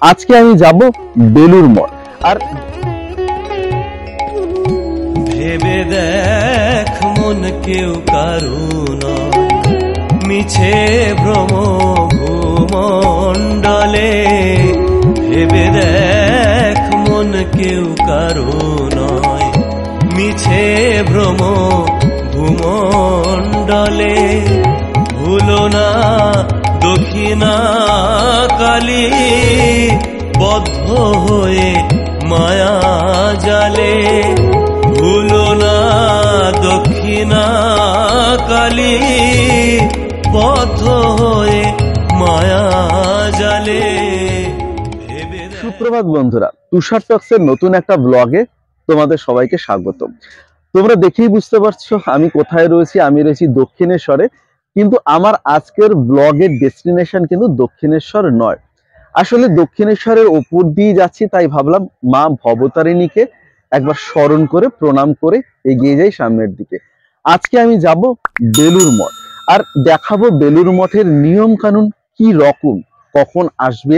আজকে আমি যাব বেলুর মঠ। আর ভেবে দেখ মন কেউ কারুন মিছে ভ্রম ভূমণ্ডলে, ভেবে দেখ মন কেউ কারুন মিছে ভ্রম ভূমণ্ডলে। ভুলো না দক্ষিণা কালী বদ্ধ হয়ে মায়া জালে, ভুলো না দক্ষিণা কালী বদ্ধ হয়ে মায়া জালে। সুপ্রভাত বন্ধুরা, তুষার টক্সের নতুন একটা ব্লগে তোমাদের সবাইকে স্বাগতম। তোমরা দেখেই বুঝতে পারছো আমি কোথায় রয়েছি। আমি রয়েছি দক্ষিণেশ্বরে, কিন্তু আমার আজকের ব্লগের ডেস্টিনেশন কিন্তু দক্ষিণেশ্বর নয়। আসলে দক্ষিণেশ্বরের ওপর দিয়ে যাচ্ছি, তাই ভাবলাম মা ভবতারিণীকে একবার স্মরণ করে প্রণাম করে এগিয়ে যাই সামনের দিকে। আজকে আমি যাব বেলুর মঠ, আর দেখাবো বেলুর মঠের নিয়ম কানুন কি রকম, কখন আসবে,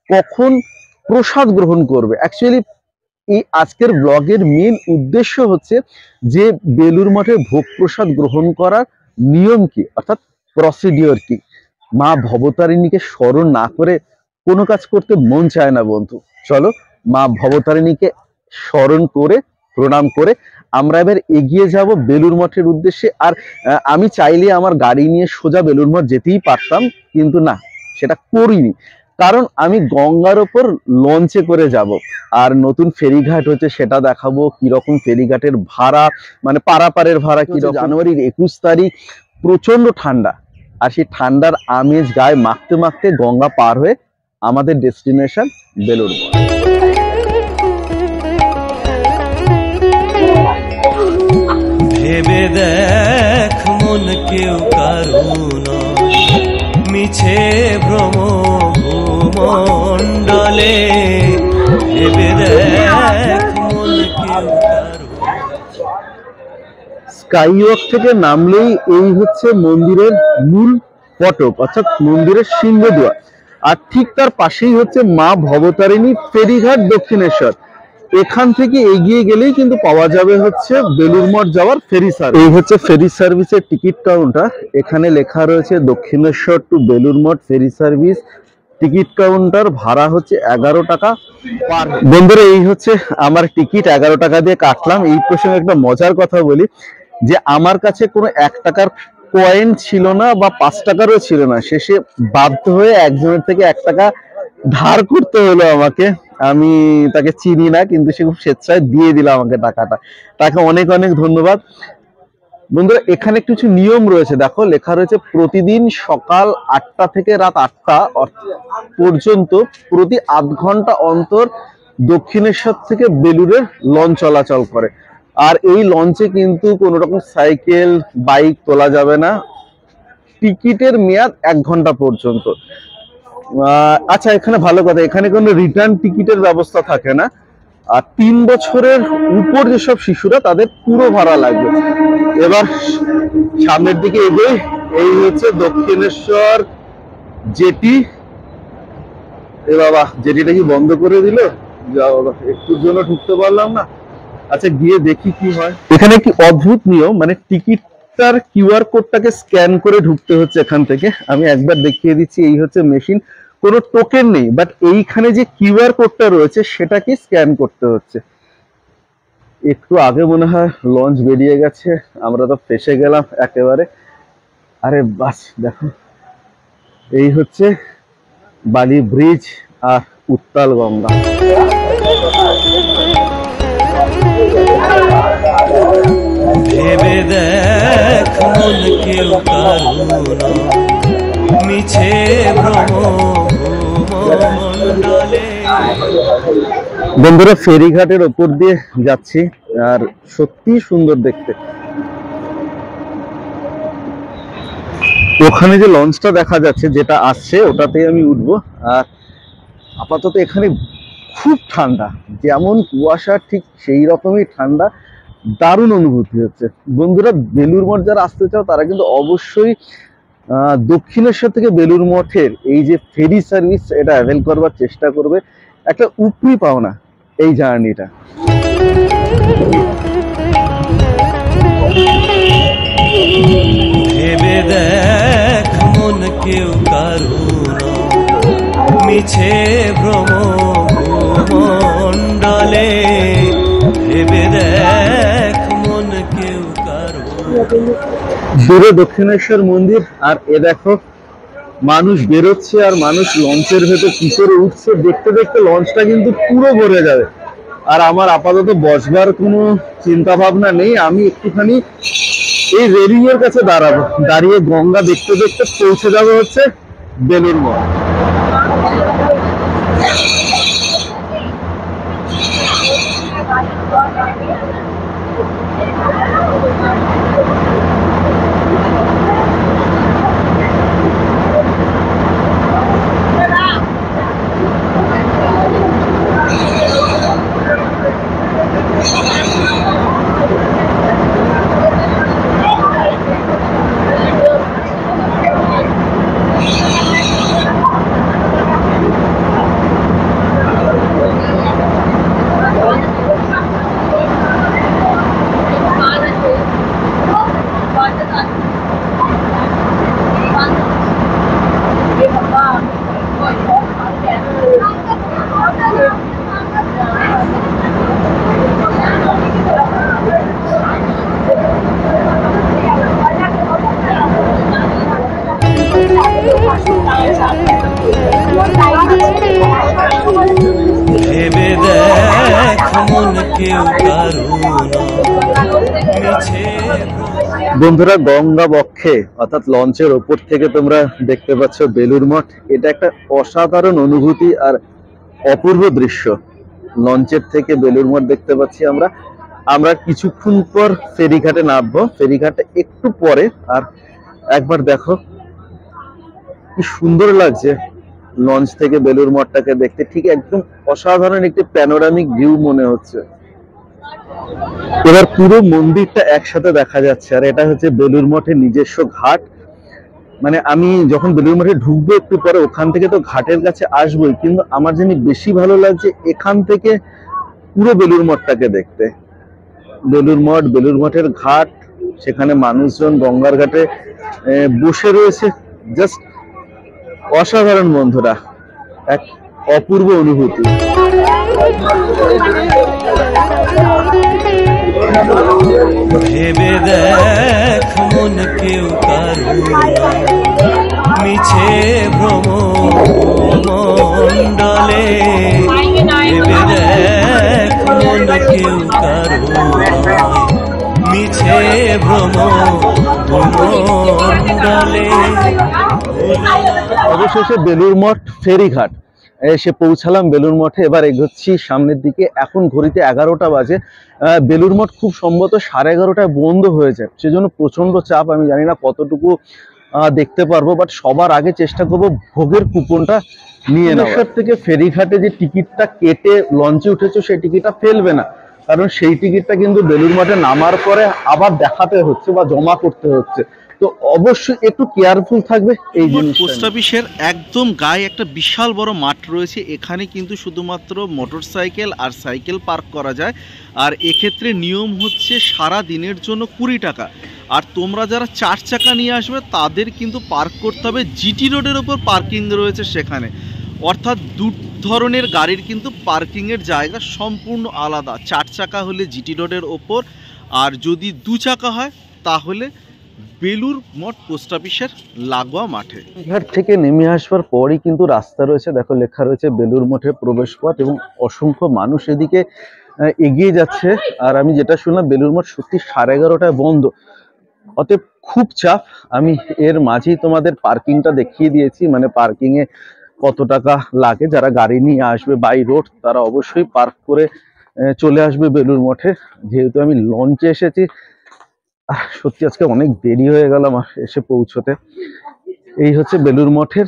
কখন প্রসাদ গ্রহণ করবে। অ্যাকচুয়ালি এই আজকের ব্লগের মেন উদ্দেশ্য হচ্ছে যে বেলুর মঠে ভোগ প্রসাদ গ্রহণ করার নিয়ম কি, অর্থাৎ প্রসিডিওর কি। মা ভবতারিণীকে স্মরণ না করে কোনো কাজ করতে মন চায় না বন্ধু। চলো মা ভবতারিণীকে স্মরণ করে প্রণাম করে আমরা এবার এগিয়ে যাব বেলুর মঠের উদ্দেশ্যে। আর আমি চাইলে আমার গাড়ি নিয়ে সোজা বেলুর মঠ যেতেই পারতাম, কিন্তু না, সেটা করিনি। কারণ আমি গঙ্গার ওপর লঞ্চে করে যাব, আর নতুন ফেরিঘাট হচ্ছে সেটা দেখাবো, কিরকম ফেরিঘাটের ভাড়া, মানে পারাপারের ভাড়া কি। জানুয়ারির 21 তারিখ প্রচন্ড ঠান্ডা, আর সেই ঠান্ডার আমেজ গায়ে মাখতে মাখতে গঙ্গা পার হয়ে আমাদের ডেস্টিনেশন বেলুর মঠ। ভেবে দেখ মন কেউ কারুন মিছে ভ্রম ভূমণ্ডলে, ভেবে দেখ মন কেউ কারুন। স্কাইওয়াক থেকে নামলেই এই হচ্ছে মন্দিরের মূল ফটক, অর্থাৎ মন্দিরের সিংহদুয়ার। আর ঠিক তার পাশেই হচ্ছে মা ভবতারিণী ফেরিঘাট দক্ষিণেশ্বর। এখান থেকে এগিয়ে গেলেই কিন্তু পাওয়া যাবে হচ্ছে বেলুর মঠ যাওয়ার ফেরি সার্ভিস। এই হচ্ছে ফেরি সার্ভিসের টিকিট কাউন্টার। এখানে লেখা রয়েছে দক্ষিণেশ্বর টু বেলুর মঠ ফেরি সার্ভিস। টিকিট কাউন্টার ভাড়া হচ্ছে 11 টাকা পার। বন্ধুরা, এই হচ্ছে আমার টিকিট, 11 টাকা দিয়ে কাটলাম। এই প্রসঙ্গে একটা মজার কথা বলি, যে আমার কাছে কোনো 1 টাকার কয়েন ছিল না বা 5 টাকারও ছিল না। শেষে বাধ্য হয়ে একজনের থেকে 1 টাকা ধার করতে হলো আমাকে। আমি তাকে চিনি না, কিন্তু সে খুব স্বেচ্ছায় দিয়ে দিল আমাকে টাকাটা। তাকে অনেক অনেক ধন্যবাদ। বন্ধুরা, এখানে কিছু নিয়ম রয়েছে, দেখো লেখা রয়েছে প্রতিদিন সকাল 8টা থেকে রাত 8টা পর্যন্ত প্রতি আধ ঘন্টা অন্তর দক্ষিণেশ্বর থেকে বেলুরের লঞ্চ চলাচল করে। আর এই লঞ্চে কিন্তু কোনো রকম সাইকেল বাইক তোলা যাবে না। টিকিটের মেয়াদ 1 ঘন্টা পর্যন্ত। আচ্ছা, এখানে ভালো কথা, এখানে কোনো রিটার্ন টিকিটের ব্যবস্থা থাকে না। আর 3 বছরের উপর যেসব শিশুরা, তাদের পুরো ভাড়া লাগবে। এবার সামনের দিকে এগোই। এই হচ্ছে দক্ষিণেশ্বর জেটি। এ বাবা, জেটিটা কি বন্ধ করে দিল? যা বাবা, একটুর জন্য ঢুকতে পারলাম না। আচ্ছা, গিয়ে দেখি কি হয়। এখানে কি অদ্ভুত নিয়ম, মানে টিকিটটার কিউআর কোডটাকে স্ক্যান করে ঢুকতে হচ্ছে এখান থেকে। আমি একবার দেখিয়ে দিচ্ছি। এই হচ্ছে মেশিন, কোনো টোকেন নেই, বাট এইখানে যে কিউআর কোডটা রয়েছে সেটাকে স্ক্যান করতে হচ্ছে। একটু আগে মনে হয় লঞ্চ বেরিয়ে গেছে, আমরা তো ফেসে গেলাম একেবারে। আরে বাস, দেখো এই হচ্ছে বালি ব্রিজ আর উত্তাল গঙ্গা। ভেবে দেখ মন কেউ কারুন মিছে ভ্রম ভূমণ্ডলে। বন্ধুরা, ফেরিঘাটের ওপর দিয়ে যাচ্ছি, আর সত্যি সুন্দর দেখতে। ওখানে যে লঞ্চটা দেখা যাচ্ছে, যেটা আসছে, ওটাতেই আমি উঠবো। আর আপাতত এখানে খুব ঠান্ডা, যেমন কুয়াশা ঠিক সেই রকমই ঠান্ডা। দারুণ অনুভূতি হচ্ছে। বন্ধুরা, বেলুর মঠ যারা আসতে চাও তারা কিন্তু অবশ্যই দক্ষিণেশ্বর থেকে বেলুড় মঠের এই যে ফেরি সার্ভিস, এটা অ্যাভেল করবার চেষ্টা করবে। একটা উপরি পাওনা এই জার্নিটা। ভেবে দেখ মন কেউ কারু মিছে ভ্রম মণ্ডলে, ভেবে দেখ মন কেউ কারু। দূরে দক্ষিণেশ্বর মন্দির, আর এ দেখো মানুষ বেরোচ্ছে আর মানুষ লঞ্চের ভেতর কি করে উঠছে। দেখতে দেখতে লঞ্চটা কিন্তু পুরো ভরে যাবে। আর আমার আপাতত বসবার কোনো চিন্তা ভাবনা নেই, আমি একটুখানি এই রেলিং এর কাছে দাঁড়াবো, দাঁড়িয়ে গঙ্গা দেখতে দেখতে পৌঁছে যাবো হচ্ছে বেলুড় মঠ। ভেবে দেখ মন কেউ কারু মিছে। বন্ধুরা, গঙ্গা বক্ষে অর্থাৎ লঞ্চের ওপর থেকে তোমরা দেখতে পাচ্ছ বেলুড় মঠ। এটা একটা অসাধারণ অনুভূতি আর অপূর্ব দৃশ্য। লঞ্চের থেকে বেলুড় মঠ দেখতে পাচ্ছি আমরা। আমরা কিছুক্ষণ পর ফেরিঘাটে নামবো, ফেরিঘাটে একটু পরে। আর একবার দেখো কি সুন্দর লাগছে লঞ্চ থেকে বেলুড় মঠটাকে দেখতে, ঠিক একদম অসাধারণ একটি প্যানোরামিক ভিউ মনে হচ্ছে। এবার পুরো মন্দিরটা একসাথে দেখা যাচ্ছে। আর এটা হচ্ছে বেলুড় মঠের নিজস্ব ঘাট। মানে আমি যখন বেলুড় মঠে ঢুকবো একটু পরে, ওখান থেকে তো ঘাটের কাছে আসবোই, কিন্তু আমার যিনি বেশি ভালো লাগছে এখান থেকে পুরো বেলুড় মঠটাকে দেখতে। বেলুড় মঠ, বেলুড় মঠের ঘাট, সেখানে মানুষজন গঙ্গার ঘাটে বসে রয়েছে। জাস্ট অসাধারণ বন্ধুরা, এক অপূর্ব অনুভূতি। ভেবে দেখ মন কেউ কারু মিছে ভ্রম মণ্ডলে, ভেবে দেখ মন কেউ কারু মিছে ভ্রম মণ্ডলে। অবশেষে বেলুড় মঠ ফেরিঘাট এসে পৌঁছালাম বেলুড় মঠে। এবার এগোচ্ছি সামনের দিকে। এখন ঘড়িতে 11টা বাজে। বেলুড় মঠ খুব সম্ভবত 11:30টায় বন্ধ হয়ে যায়, সেজন্য প্রচন্ড চাপ। আমি জানি না কতটুকু দেখতে পারবো, বাট সবার আগে চেষ্টা করবো ভোগের কুপনটা নিয়ে নেওয়ার। থেকে ফেরিঘাটে যে টিকিটটা কেটে লঞ্চে উঠেছো সেই টিকিটটা ফেলবে না, কারণ সেই টিকিটটা কিন্তু বেলুড় মঠে নামার পরে আবার দেখাতে হচ্ছে বা জমা করতে হচ্ছে। তো অবশ্যই একটু কেয়ারফুল থাকবে এই জিনিসটা। পোস্ট অফিসের একদম গায়ে একটা বিশাল বড় মাঠ রয়েছে। এখানে কিন্তু শুধুমাত্র মোটরসাইকেল আর সাইকেল পার্ক করা যায়। আর এক্ষেত্রে নিয়ম হচ্ছে সারা দিনের জন্য 20 টাকা। আর তোমরা যারা 4 চাকা নিয়ে আসবে তাদের কিন্তু পার্ক করতে হবে জিটি রোডের ওপর, পার্কিং রয়েছে সেখানে। অর্থাৎ দু ধরনের গাড়ির কিন্তু পার্কিংয়ের জায়গা সম্পূর্ণ আলাদা। 4 চাকা হলে জিটি রোডের ওপর, আর যদি 2 চাকা হয় তাহলে বেলুড় মঠ পোস্ট অফিসের লাগোয়া মাঠে। ঘাট থেকে নেমে আসবার পরই কিন্তু রাস্তা রয়েছে, দেখো লেখা রয়েছে বেলুড় মঠের প্রবেশ পথ, এবং অসংখ্য মানুষ এদিকে এগিয়ে যাচ্ছে। আর আমি যেটা শুনলাম বেলুড় মঠ সত্যি 11:30টায় বন্ধ, অতএব খুব চাপ। আমি এর মাঝেই তোমাদের পার্কিংটা দেখিয়ে দিয়েছি, মানে পার্কিং এ কত টাকা লাগে। যারা গাড়ি নিয়ে আসবে বাই রোড তারা অবশ্যই পার্ক করে চলে আসবে বেলুড় মঠে। যেহেতু আমি লঞ্চে এসেছি, সত্যি আজকে অনেক দেরি হয়ে গেল আমার এসে পৌঁছতে। এই হচ্ছে বেলুড় মঠের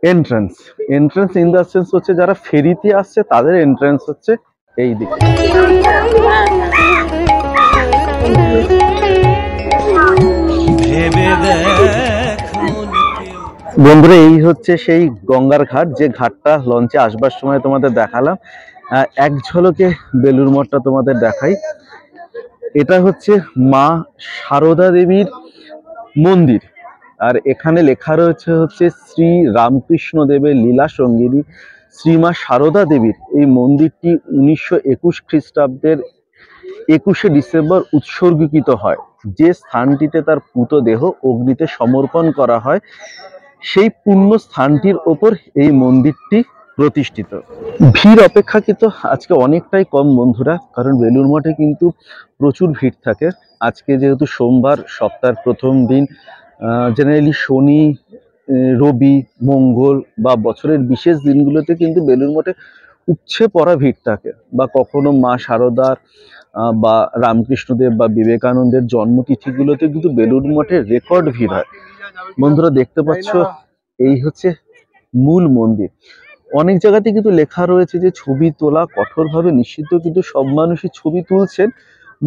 entrance. Entrance in the sense হচ্ছে যারা ফেরিতে আসছে তাদের এন্ট্রান্স হচ্ছে এই দিকে। ভেবে দেখ বন্ধুরা, এই হচ্ছে সেই গঙ্গার ঘাট, যে ঘাটটা লঞ্চে আসবার সময় তোমাদের দেখালাম। এক ঝলকে বেলুড় মঠটা তোমাদের দেখাই। এটা হচ্ছে মা সারদা দেবীর মন্দির, আর এখানে লেখা রয়েছে হচ্ছে শ্রী রামকৃষ্ণ দেবের লীলা সঙ্গিনী শ্রীমা সারদা দেবীর এই মন্দিরটি 1921 খ্রিস্টাব্দের 21শে ডিসেম্বর উৎসর্গীকৃত হয়। যে স্থানটিতে তার পুত দেহ অগ্নিতে সমর্পণ করা হয়, সেই পুণ্য স্থানটির ওপর এই মন্দিরটি প্রতিষ্ঠিত। ভিড় অপেক্ষাকৃত আজকে অনেকটাই কম বন্ধুরা, কারণ বেলুড় মঠে কিন্তু প্রচুর ভিড় থাকে। আজকে যেহেতু সোমবার, সপ্তাহের প্রথম দিন, জেনারেলি শনি, রবি, মঙ্গল বা বছরের বিশেষ দিনগুলোতে কিন্তু বেলুড় মঠে উপচে পড়া ভিড় থাকে। বা কখনো মা শারদার বা রামকৃষ্ণদেব বা বিবেকানন্দের জন্মতিথিগুলোতে কিন্তু বেলুড় মঠে রেকর্ড ভিড় হয়। বন্ধুরা দেখতে পাচ্ছ, এই হচ্ছে মূল মন্দির। অনেক জায়গাতে কিন্তু লেখা রয়েছে যে ছবি তোলা কঠোরভাবে নিষিদ্ধ, কিন্তু সব মানুষই ছবি তুলছেন।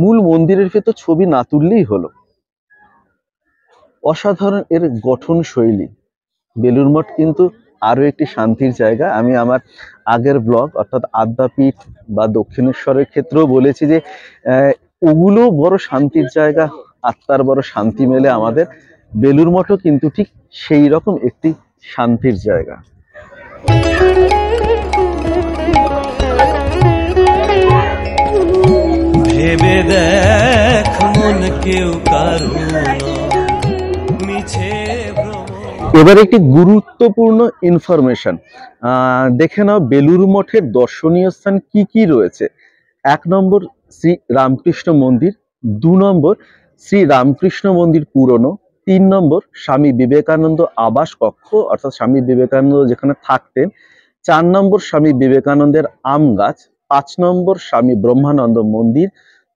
মূল মন্দিরের ভেতর ছবি না তুললেই হলো। অসাধারণ এর গঠন শৈলী। বেলুড় মঠ কিন্তু আরো একটি শান্তির জায়গা। আমি আমার আগের ব্লগ অর্থাৎ আদ্যাপীঠ বা দক্ষিণেশ্বরের ক্ষেত্রেও বলেছি যে ওগুলো বড় শান্তির জায়গা, আত্মার বড় শান্তি মেলে আমাদের। বেলুড় মঠও কিন্তু ঠিক সেই রকম একটি শান্তির জায়গা। ভেবে দেখ মন কেউ কারো মিছে ভ্রম। এবার একটি গুরুত্বপূর্ণ ইনফরমেশন দেখে নাও, বেলুড় মঠের দর্শনীয় স্থান কি কি রয়েছে। 1 নম্বর শ্রী রামকৃষ্ণ মন্দির, 2 নম্বর শ্রী রামকৃষ্ণ মন্দির পুরনো, 3 নম্বর স্বামী বিবেকানন্দ আবাস কক্ষ অর্থাৎ স্বামী বিবেকানন্দ যেখানে থাকতেন, 4 নম্বর স্বামী বিবেকানন্দের আম গাছ, 5 নম্বর স্বামী ব্রহ্মানন্দ মন্দির,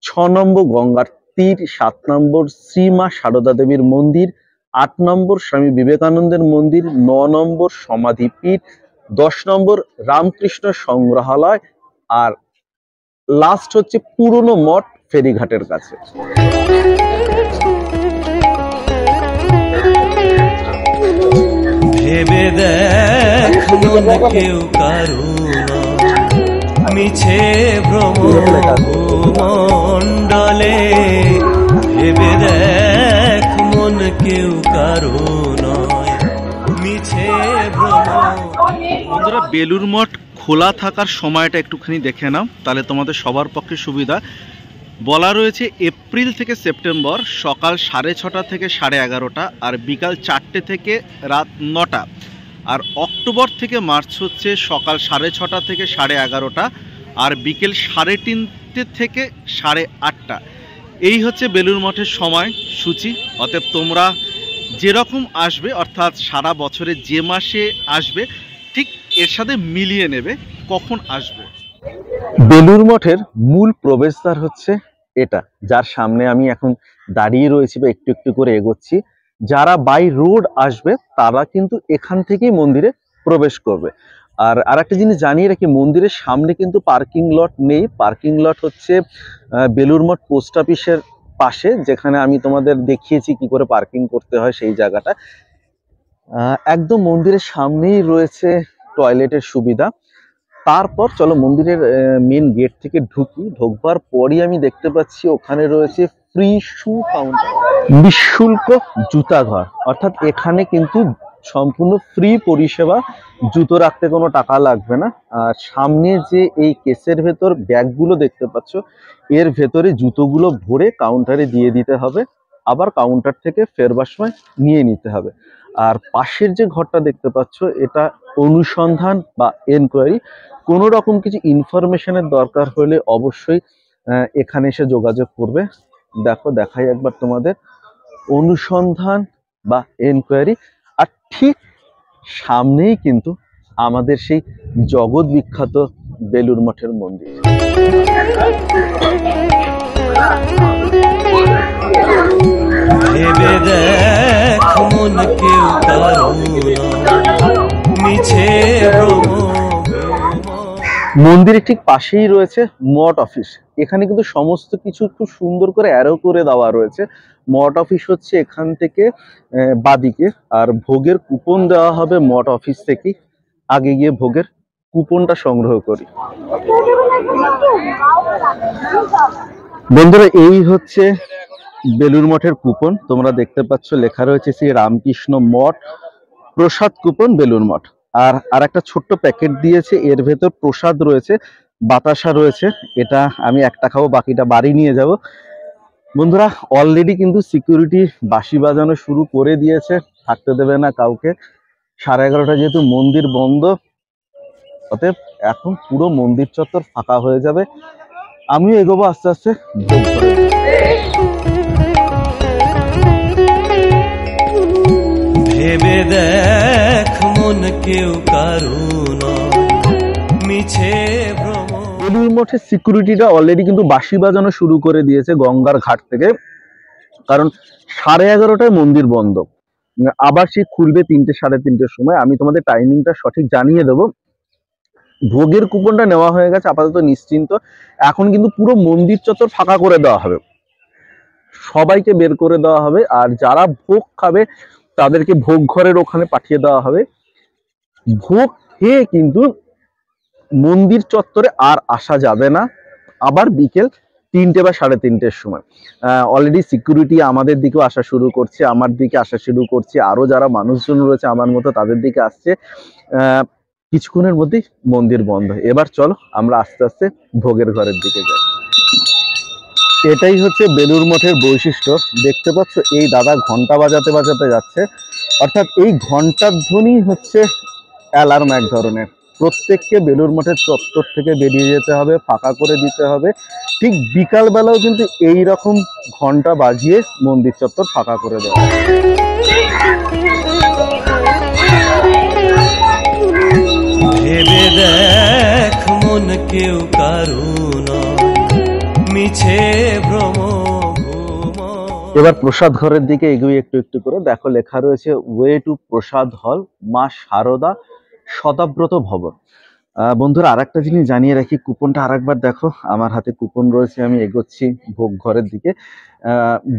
6 নম্বর গঙ্গার তীর, 7 নম্বর শ্রীমা সারদা দেবীর মন্দির, 8 নম্বর স্বামী বিবেকানন্দের মন্দির, 9 নম্বর সমাধিপীঠ, 10 নম্বর রামকৃষ্ণ সংগ্রহালয়, আর লাস্ট হচ্ছে পুরনো মঠ ফেরিঘাটের কাছে। ভেবে দেখ মন কেউ কারো মিছে ভ্রম মণ্ডলে। ভেবে দেখ মন কেউ কারো নয় মিছে ভ্রম। বন্ধুরা, বেলুড় মঠ খোলা থাকার সময়টা একটুখানি দেখে নাও, তাহলে তোমাদের সবার পক্ষে সুবিধা। বলা রয়েছে এপ্রিল থেকে সেপ্টেম্বর সকাল 6:30 থেকে 11:30, আর বিকাল 4টে থেকে রাত 9টা। আর অক্টোবর থেকে মার্চ হচ্ছে সকাল 6:30 থেকে 11:30, আর বিকেল 3:30 থেকে 8:30। এই হচ্ছে বেলুড় মঠের সময় সূচি। অতএব তোমরা যেরকম আসবে, অর্থাৎ সারা বছরে যে মাসে আসবে, ঠিক এর সাথে মিলিয়ে নেবে কখন আসবে। বেলুড় মঠের মূল প্রবেশদ্বার হচ্ছে এটা, যার সামনে আমি এখন দাঁড়িয়ে রয়েছি বা একটু একটু করে এগোচ্ছি। যারা বাই রোড আসবে তারা কিন্তু এখান থেকেই মন্দিরে প্রবেশ করবে। আর আরেকটা জিনিস জানিয়ে রাখি, মন্দিরের সামনে কিন্তু পার্কিং লট নেই। পার্কিং লট হচ্ছে বেলুড় মঠ পোস্ট অফিসের পাশে, যেখানে আমি তোমাদের দেখিয়েছি কি করে পার্কিং করতে হয় সেই জায়গাটা। একদম মন্দিরের সামনেই রয়েছে টয়লেটের সুবিধা। তারপর চলো মন্দিরের মেন গেট থেকে ঢুকি। ঢোকবার পরই আমি দেখতে পাচ্ছি ওখানে রয়েছে ফ্রি শু কাউন্টার, নিঃশুল্ক জুতা ঘর। অর্থাৎ এখানে কিন্তু সম্পূর্ণ ফ্রি পরিষেবা, জুতো রাখতে কোনো টাকা লাগবে না। আর সামনে যে এই কেসের ভেতর ব্যাগগুলো দেখতে পাচ্ছ, এর ভেতরে জুতোগুলো ভরে কাউন্টারে দিয়ে দিতে হবে, আবার কাউন্টার থেকে ফেরবার সময় নিয়ে নিতে হবে। আর পাশের যে ঘরটা দেখতে পাচ্ছ, এটা অনুসন্ধান বা এনকোয়ারি। কোনো রকম কিছু ইনফরমেশনের দরকার হলে অবশ্যই এখানে এসে যোগাযোগ করবে। দেখো, দেখাই একবার তোমাদের, অনুসন্ধান বা এনকোয়ারি। আর ঠিক সামনেই কিন্তু আমাদের সেই জগৎ বিখ্যাত বেলুড় মঠের মন্দির। ভেবে দেখ মন কেউ কারো মিছে ভ্রম। মন্দিরের ঠিক পাশেই রয়েছে মঠ অফিস। এখানে কিন্তু সমস্ত কিছু খুব সুন্দর করে অ্যারো করে দেওয়া রয়েছে। মঠ অফিস হচ্ছে এখান থেকে বাদিকে, আর ভোগের কুপন দেওয়া হবে মঠ অফিস থেকেই। আগে গিয়ে ভোগের কুপনটা সংগ্রহ করি। বন্ধুরা, এই হচ্ছে বেলুর মঠের কুপন। তোমরা দেখতে পাচ্ছ লেখা রয়েছে শ্রী রামকৃষ্ণ মঠ প্রসাদ কুপন বেলুর মঠ। আর একটা ছোট্ট প্যাকেট দিয়েছে, এর ভেতর প্রসাদ রয়েছে, বাতাসা রয়েছে। এটা আমি একটা খাবো, বাকিটা বাড়ি নিয়ে যাব। বন্ধুরা, অলরেডি কিন্তু সিকিউরিটি বাঁশি বাজানো শুরু করে দিয়েছে, থাকতে দেবে না কাউকে। 11:30 যেহেতু মন্দির বন্ধ, অতএব এখন পুরো মন্দির চত্বর ফাঁকা হয়ে যাবে। আমিও এগোবো আস্তে আস্তে ভোগ করে। ভেবে দেখ মন কেউ কারু নয়, মিছে ভ্রম। বেলুর মঠের সিকিউরিটিটা অলরেডি কিন্তু বাঁশি বাজানো শুরু করে দিয়েছে গঙ্গার ঘাট থেকে, কারণ 11:30টায় মন্দির বন্ধ। আবার সে খুলবে 3টে 3:30-র সময়। আমি তোমাদের টাইমিংটা সঠিক জানিয়ে দেবো। ভোগের কুপনটা নেওয়া হয়ে গেছে, আপাতত নিশ্চিন্ত। এখন কিন্তু পুরো মন্দির চত্বর ফাঁকা করে দেওয়া হবে, সবাইকে বের করে দেওয়া হবে। আর যারা ভোগ খাবে তাদেরকে ভোগ ঘরের ওখানে পাঠিয়ে দেওয়া হবে। ভোগ খেয়ে কিন্তু মন্দির চত্বরে আর আসা যাবে না। আবার বিকেল 3টে বা 3:30-র সময় অলরেডি সিকিউরিটি আমাদের দিকেও আসা শুরু করছে, আমার দিকে আসা শুরু করছে, আরো যারা মানুষজন রয়েছে আমার মতো তাদের দিকে আসছে। কিছুক্ষণের মধ্যেই মন্দির বন্ধ। এবার চলো আমরা আস্তে আস্তে ভোগের ঘরের দিকে যাই। এটাই হচ্ছে বেলুর মঠের বৈশিষ্ট্য। দেখতে পাচ্ছ এই দাদা ঘন্টা বাজাতে বাজাতে যাচ্ছে, অর্থাৎ এই ঘন্টার ধ্বনি হচ্ছে অ্যালার্ম এক ধরনের। প্রত্যেককে বেলুর মঠের চত্বর থেকে বেরিয়ে যেতে হবে, ফাঁকা করে দিতে হবে। ঠিক বিকাল বেলাও কিন্তু এই রকম ঘন্টা বাজিয়ে মন্দির চত্বর ফাঁকা করে দেওয়া। ভেবে দেখ মন কেউ কারু নয়, মিছে ভ্রম ভূময়। এবার প্রসাদ ঘরের দিকে এগিয়ে একটু একটু করে দেখো লেখা রয়েছে ওয়ে টু প্রসাদ হল, মা শারদা শতাব্রত ভবন। বন্ধুরা, আর একটা জিনিস জানিয়ে রাখি, কুপনটা আরেকবার দেখো। আমার হাতে কুপন রয়েছে, আমি এগোচ্ছি ভোগ ঘরের দিকে।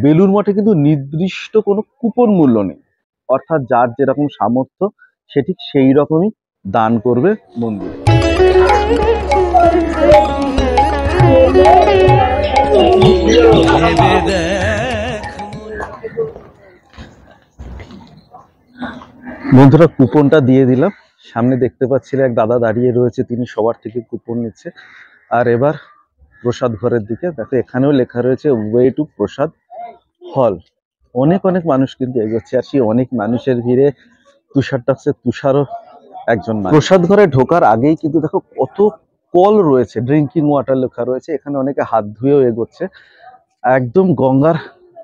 বেলুর মঠে কিন্তু নির্দিষ্ট কোনো কুপন মূল্য নেই, অর্থাৎ যার যেরকম সামর্থ্য সে ঠিক সেই রকমই দান করবে মন্দিরে। ভেবে দেখ বন্ধুরা, কুপনটা দিয়ে দিলাম। সামনে দেখতে পাচ্ছিলে এক দাদা দাঁড়িয়ে রয়েছে, তিনি সবার থেকে কুপন নিচ্ছে। আর এবার প্রসাদ ঘরের দিকে দেখো, এখানেও লেখা রয়েছে ওয়ে টু প্রসাদ হল। অনেক অনেক মানুষ কিন্তু এগোচ্ছে, আর সেই অনেক মানুষের ভিড়ে তুষারও একজন মানুষ। প্রসাদ ঘরে ঢোকার আগেই কিন্তু দেখো কত কল রয়েছে, ড্রিঙ্কিং ওয়াটার লেখা রয়েছে। এখানে অনেকে হাত ধুয়েও এগোচ্ছে। একদম গঙ্গার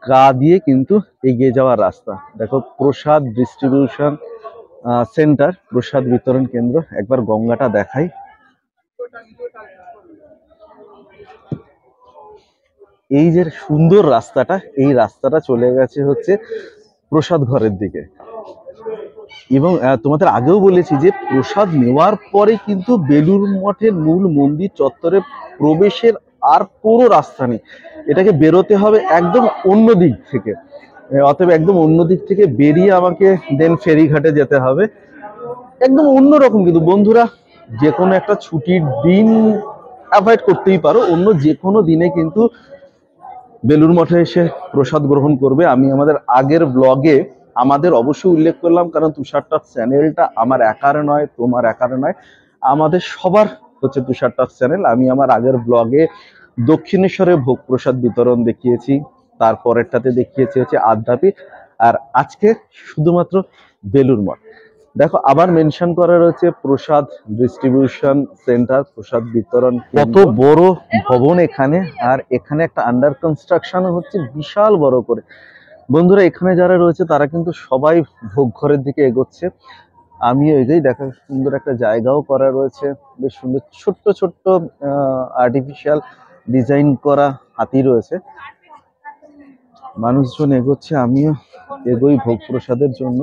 গা দিয়ে কিন্তু এগিয়ে যাওয়ার রাস্তা। দেখো প্রসাদ ডিস্ট্রিবিউশন সেন্টার, প্রসাদ বিতরণ কেন্দ্র। একবার গঙ্গাটা দেখাই। এই যে সুন্দর রাস্তাটা, এই রাস্তাটা চলে গেছে হচ্ছে প্রসাদ ঘরের দিকে। এবং তোমাদের আগেও বলেছি যে প্রসাদ নেওয়ার পরে কিন্তু বেলুর মঠের মূল মন্দির চত্বরে প্রবেশের আর কোনো রাস্তা নেই। এটাকে বেরোতে হবে একদম অন্য দিক থেকে। অতএব একদম অন্য দিক থেকে বেরিয়ে আমাকে দেন ফেরিঘাটে যেতে হবে। একদম অন্যরকম। কিন্তু বন্ধুরা, যে কোনো একটা ছুটির দিন অ্যাভয়েড করতেই পারো, অন্য যে কোনো দিনে কিন্তু বেলুর মঠে এসে প্রসাদ গ্রহণ করবে। আমি আমাদের আগের ব্লগে আমাদের অবশ্যই উল্লেখ করলাম, কারণ তুষার টক চ্যানেলটা আমার একার নয়, তোমার একার নয়, আমাদের সবার হচ্ছে তুষার টক চ্যানেল। আমি আমার আগের ব্লগে দক্ষিণেশ্বরে ভোগ প্রসাদ বিতরণ দেখিয়েছি, তারপরেরটাতে দেখিয়েছি হচ্ছে আদ্যাপীঠ, আর আজকে শুধুমাত্র বেলুর মঠ। দেখো আবার মেনশন করা রয়েছে প্রসাদ ডিস্ট্রিবিউশন সেন্টার, প্রসাদ বিতরণ। কত বড় ভবন এখানে, আর এখানে একটা আন্ডার কনস্ট্রাকশন হচ্ছে বিশাল বড় করে। বন্ধুরা, এখানে যারা রয়েছে তারা কিন্তু সবাই ভোগ ঘরের দিকে এগোচ্ছে। আমিও এগোই। দেখা সুন্দর একটা জায়গাও করা রয়েছে, বেশ সুন্দর ছোট্ট ছোট্ট আর্টিফিশিয়াল ডিজাইন করা হাতি রয়েছে। মানুষজন এগোচ্ছে, আমিও এগোই ভোগ প্রসাদের জন্য।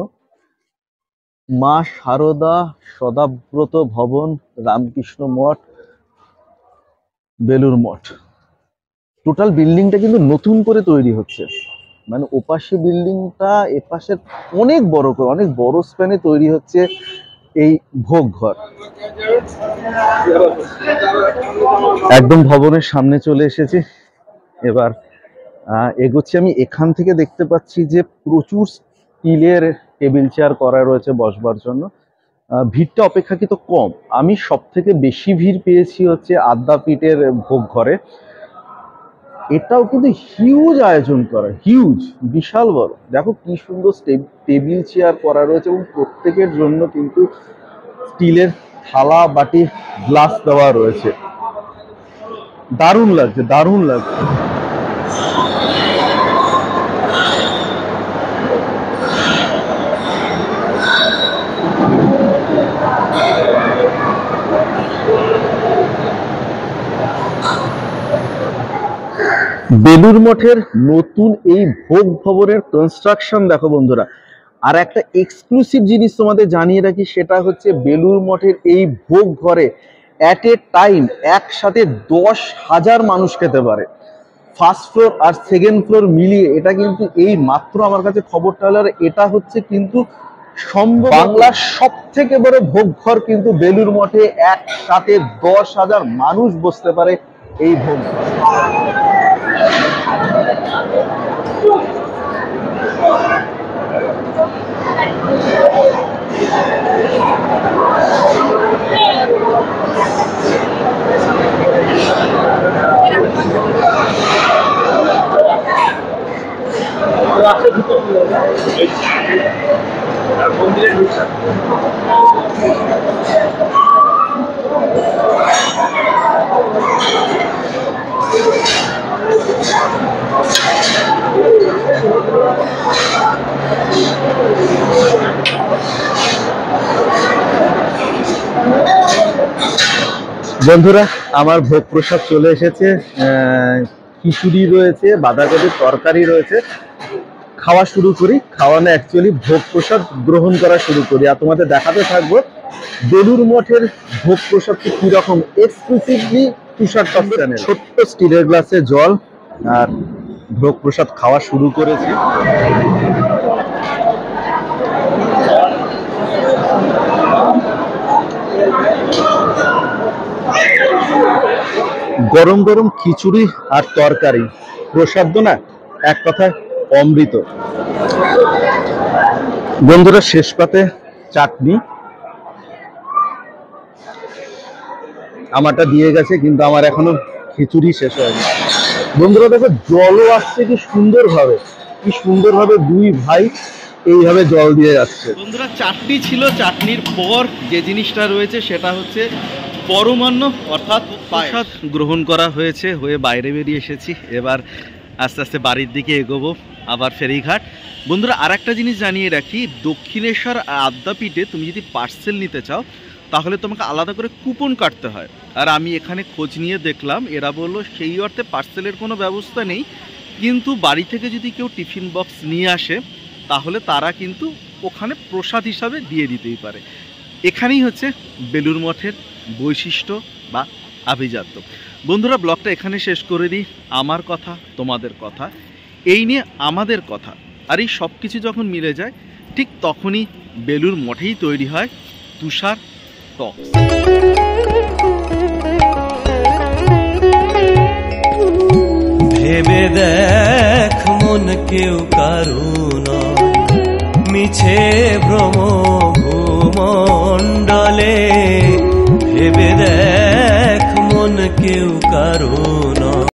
মা শারদা সদাব্রত ভবন, রামকৃষ্ণ মঠ, বেলুড় মঠ। টোটাল বিল্ডিংটা কিন্তু নতুন করে তৈরি হচ্ছে, মানে ওপাশে বিল্ডিংটা এপাশের অনেক বড় করে, অনেক বড় স্প্যানে তৈরি হচ্ছে এই ভোগ ঘর। একদম ভবনের সামনে চলে এসেছি। এবার এগোচ্ছি আমি। এখান থেকে দেখতে পাচ্ছি যে প্রচুর স্টিলের টেবিল চেয়ার করা রয়েছে বসবার জন্য। ভিড়টা অপেক্ষাকৃত কম। আমি সব থেকে বেশি ভিড় পেয়েছি হচ্ছে আদ্যাপীঠের ভোগ ঘরে। এটাও কিন্তু হিউজ আয়োজন করা, হিউজ, বিশাল বড়। দেখো কি সুন্দর টেবিল চেয়ার করা রয়েছে এবং প্রত্যেকের জন্য কিন্তু স্টিলের থালা বাটি গ্লাস দেওয়া রয়েছে। দারুণ লাগছে, দারুণ লাগছে। বেলুড় মঠের নতুন এই ভোগ ভবনের কনস্ট্রাকশন দেখো বন্ধুরা। আর একটা এক্সক্লুসিভ জিনিস তোমাদের জানিয়ে রাখি, সেটা হচ্ছে বেলুড় মঠের এই ভোগ ঘরে অ্যাট এ টাইম একসাথে 10,000 মানুষ খেতে পারে। ফার্স্ট ফ্লোর আর সেকেন্ড ফ্লোর মিলিয়ে এটা কিন্তু এই মাত্র আমার কাছে খবরটা হলো, এটা হচ্ছে কিন্তু সম্ভব বাংলার সব থেকে বড় ভোগ ঘর কিন্তু বেলুড় মঠে। একসাথে 10,000 মানুষ বসতে পারে এই ভোগ ঘর। বন্ধুরা আমার ভোগ প্রসাদ চলে এসেছে। খিচুড়ি রয়েছে, বাঁধাকপির তরকারি রয়েছে। খাওয়া শুরু করি। খাওয়ানো অ্যাকচুয়ালি ভোগ প্রসাদ গ্রহণ করা শুরু করি আর তোমাদের দেখাতে থাকবো বেলুড় মঠের ভোগ প্রসাদ কি রকম। এক্সক্লুসিভলি তুষার টক চ্যানেল। ছোট্ট স্টিলের গ্লাসে জল আর ভোগ প্রসাদ খাওয়া শুরু করেছি। গরম গরম খিচুড়ি আর তরকারি, প্রসাদ না এক কথায় অমৃত। বন্ধুরা শেষ পাতে চাটনি আমারটা দিয়ে গেছে, কিন্তু আমার এখনো খিচুড়ি শেষ হয়নি। বন্ধুরা দেখো জলও আসছে কি সুন্দরভাবে, কি সুন্দরভাবে দুই ভাই এইভাবে জল দিয়ে যাচ্ছে। বন্ধুরা চাটনি ছিল, চাটনির পর যে জিনিসটা রয়েছে সেটা হচ্ছে পরমান্ন অর্থাৎ প্রসাদ গ্রহণ করা হয়েছে। হয়ে বাইরে বেরিয়ে এসেছি। এবার আস্তে আস্তে বাড়ির দিকে এগোবো, আবার ফেরিঘাট। বন্ধুরা আর একটা জিনিস জানিয়ে রাখি, দক্ষিণেশ্বর আদ্যাপীঠে তুমি যদি পার্সেল নিতে চাও তাহলে তোমাকে আলাদা করে কুপন কাটতে হয়। আর আমি এখানে খোঁজ নিয়ে দেখলাম, এরা বললো সেই অর্থে পার্সেলের কোনো ব্যবস্থা নেই, কিন্তু বাড়ি থেকে যদি কেউ টিফিন বক্স নিয়ে আসে তাহলে তারা কিন্তু ওখানে প্রসাদ হিসাবে দিয়ে দিতেই পারে। এখানেই হচ্ছে বেলুড় মঠের বৈশিষ্ট্য বা আভিজাত্য। বন্ধুরা ব্লগটা এখানে শেষ করে দিই। আমার কথা, তোমাদের কথা, এই নিয়ে আমাদের কথা, আর এই সব কিছু যখন মিলে যায় ঠিক তখনই বেলুড় মঠেই তৈরি হয় তুষার টকস। ভেবে দেখ মন কেউ কারো নয়, মিছে ভ্রম ভূমণ্ডলে। ভেবে দেখ মন কেউ কারো নয়।